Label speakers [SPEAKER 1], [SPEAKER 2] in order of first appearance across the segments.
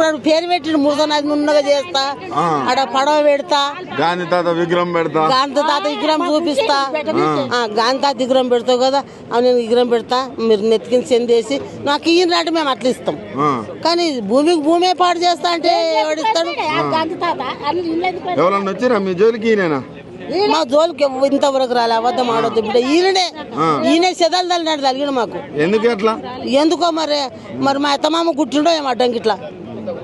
[SPEAKER 1] ఇప్పుడు పేరు పెట్టిండు మురదనాథ్ ఉన్నగా చేస్తా, ఆడ పడవ పెడతా,
[SPEAKER 2] గాంధీ తాత విగ్రహం పెడతా,
[SPEAKER 1] గాంధీ తాత విగ్రహం చూపిస్తా, గాంధీ తాత విగ్రహం పెడతావు కదా, అవి నేను విగ్రహం పెడతా, మీరు నెత్తికిని చెందేసి నాకు ఈయన రాటి మేము అట్లా ఇస్తాం. కానీ భూమికి భూమే పాడు చేస్తా అంటే ఎవడిస్తాడు?
[SPEAKER 2] ఎవరన్నా వచ్చిరా మీ జోలికి? ఈయనేనా?
[SPEAKER 1] మా జోలికి ఇంతవరకు రాలే. అబద్ధం ఆడొద్దు బిడ్డ. ఈయనే సెదలు తల్లినాడు తలిగిన మాకు.
[SPEAKER 2] ఎందుకు అట్లా?
[SPEAKER 1] ఎందుకో మరి మా అత్తమామ పుట్టిండో ఏమో అడ్డంకి ఇట్లా,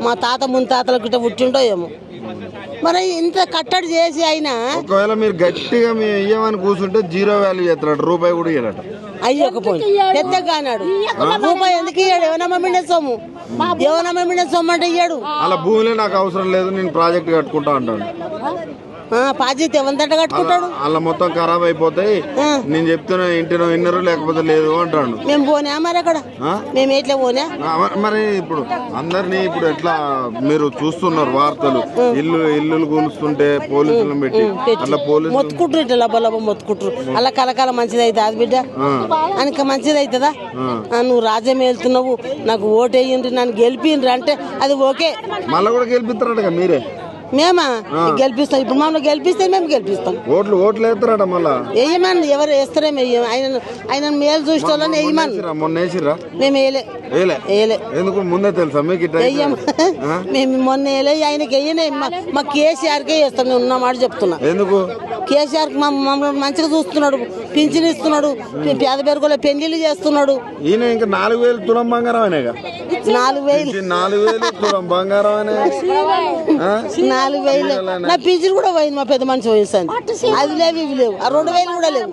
[SPEAKER 1] మా తాత ముత్తాతలకు ఇట్లా పుట్టిండో ఏమో. మరి ఇంత కట్టడి చేసి అయినా
[SPEAKER 2] ఒకవేళ మీరు గట్టిగా మేము ఇయ్యమని కూర్చుంటే జీరో వాల్యూ చేస్తున్నాడు, రూపాయి కూడా ఇయ్యాడట.
[SPEAKER 1] అయ్యకపోయి పెద్దగా అన్నాడు. రూపాయి ఎందుకు ఇయ్యాడు? ఏమన్నా మిండే సొమ్ము, ఏమన్నా మిండే సొమ్ము అంటే ఇయ్యాడు.
[SPEAKER 2] అలా భూమిలో నాకు అవసరం లేదు, నేను ప్రాజెక్ట్ కట్టుకుంటా అంటాడు.
[SPEAKER 1] పాజిట్ ఎవరిదంట కట్టుకుంటాడు?
[SPEAKER 2] అలా మొత్తం ఖరాబ్ అయిపోతాయి, నేను చెప్తున్నా ఇంటినో విన్నరు లేకపోతే లేదు అంటాడు.
[SPEAKER 1] మేము పోనా మరి అక్కడ? మేము ఎట్లా పోనా?
[SPEAKER 2] మరి ఇప్పుడు అందరినీ ఇప్పుడు ఎట్లా మీరు చూస్తున్నారు వార్తలు, ఇల్లు కూలుస్తుంటే పోలీసులను పెట్టి అట్లా పోలీసు
[SPEAKER 1] మొత్తుకుంటారు, ఇట్లా లబ్బ లబ్బ మొత్తుకుంటారు. అలా కలకాల మంచిది అవుతుంది అది బిడ్డ, అనక మంచిది అవుతుందా? నువ్వు రాజ్యం వెళ్తున్నావు, నాకు ఓటు వేయండి, నన్ను గెలిపిండ్రి అంటే అది ఓకే.
[SPEAKER 2] మళ్ళీ కూడా గెలిపిస్తారట మీరే?
[SPEAKER 1] మేమా గెలిపిస్తాం. ఇప్పుడు మమ్మల్ని గెలిపిస్తే మేము గెలిపిస్తాం.
[SPEAKER 2] ఓట్లు వేస్తారట మళ్ళా?
[SPEAKER 1] వేయమని ఎవరు వేస్తారేమో వేయం. ఆయన మేలు చూసుకోవాలని వేయమని.
[SPEAKER 2] మొన్న వేసిర్రా?
[SPEAKER 1] మేము వేయలే.
[SPEAKER 2] ఎందుకు ముందే తెలుసా మీకు?
[SPEAKER 1] వేయం. మేము మొన్న వేయలే, ఆయనకి వేయనే. మా కేసీఆర్కే వేస్తాం. నేను ఉన్నమాట చెప్తున్నా.
[SPEAKER 2] ఎందుకు?
[SPEAKER 1] కేసీఆర్ మమ్మల్ని మంచిగా చూస్తున్నాడు, పింఛన్ ఇస్తున్నాడు, పేద పేరుకోలే పెళ్లిళ్ళు చేస్తున్నాడు.
[SPEAKER 2] ఈయన ఇంకా 4,000 తులం బంగారం అనేగా? 4,000 తులం బంగారం అనే
[SPEAKER 1] 4,000. నా పింఛన్ కూడా పోయింది, మా పెద్ద మనిషి వయసు. అది లేవు ఇవి లేవు, ఆ 2,000 కూడా లేవు.